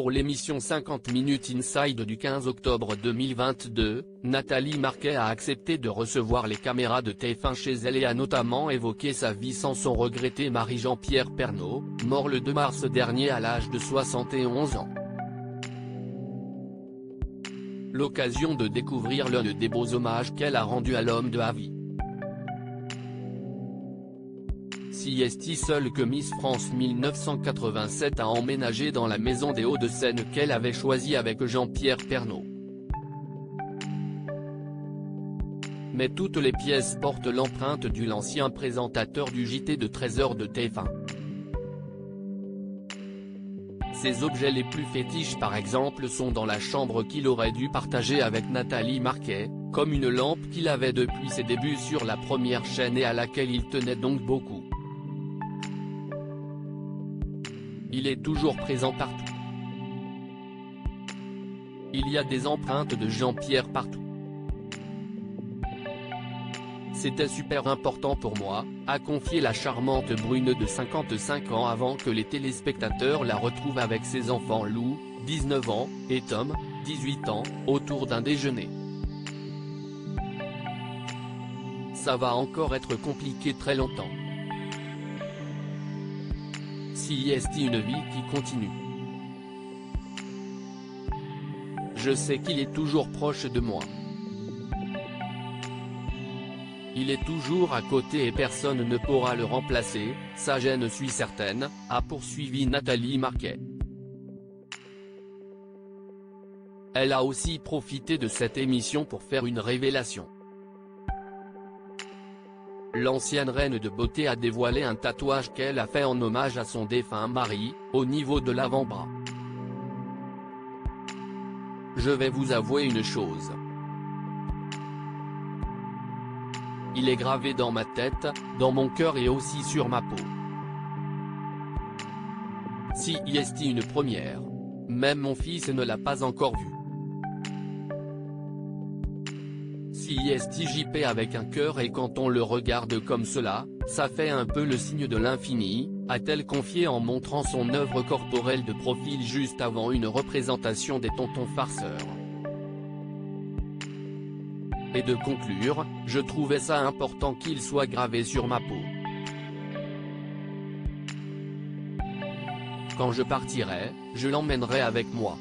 Pour l'émission 50 Minutes Inside du 15 octobre 2022, Nathalie Marquet a accepté de recevoir les caméras de TF1 chez elle et a notamment évoqué sa vie sans son regretté mari Jean-Pierre Pernaut, mort le 2 mars dernier à l'âge de 71 ans. L'occasion de découvrir l'un des beaux hommages qu'elle a rendu à l'homme de la vie. Si est seule que Miss France 1987 a emménagé dans la maison des Hauts-de-Seine qu'elle avait choisie avec Jean-Pierre Pernaut. Mais toutes les pièces portent l'empreinte de l'ancien présentateur du JT de 13h de TF1. Ses objets les plus fétiches par exemple sont dans la chambre qu'il aurait dû partager avec Nathalie Marquet, comme une lampe qu'il avait depuis ses débuts sur la première chaîne et à laquelle il tenait donc beaucoup. Il est toujours présent partout. Il y a des empreintes de Jean-Pierre partout. C'était super important pour moi, a confié la charmante brune de 55 ans avant que les téléspectateurs la retrouvent avec ses enfants Lou, 19 ans, et Tom, 18 ans, autour d'un déjeuner. Ça va encore être compliqué très longtemps. Si est une vie qui continue. Je sais qu'il est toujours proche de moi. Il est toujours à côté et personne ne pourra le remplacer, ça j'en suis certaine, a poursuivi Nathalie Marquet. Elle a aussi profité de cette émission pour faire une révélation. L'ancienne reine de beauté a dévoilé un tatouage qu'elle a fait en hommage à son défunt mari, au niveau de l'avant-bras. Je vais vous avouer une chose. Il est gravé dans ma tête, dans mon cœur et aussi sur ma peau. Si est une première. Même mon fils ne l'a pas encore vu. Si est JP avec un cœur et quand on le regarde comme cela, ça fait un peu le signe de l'infini, a-t-elle confié en montrant son œuvre corporelle de profil juste avant une représentation des Tontons Farceurs. Et de conclure, je trouvais ça important qu'il soit gravé sur ma peau. Quand je partirai, je l'emmènerai avec moi.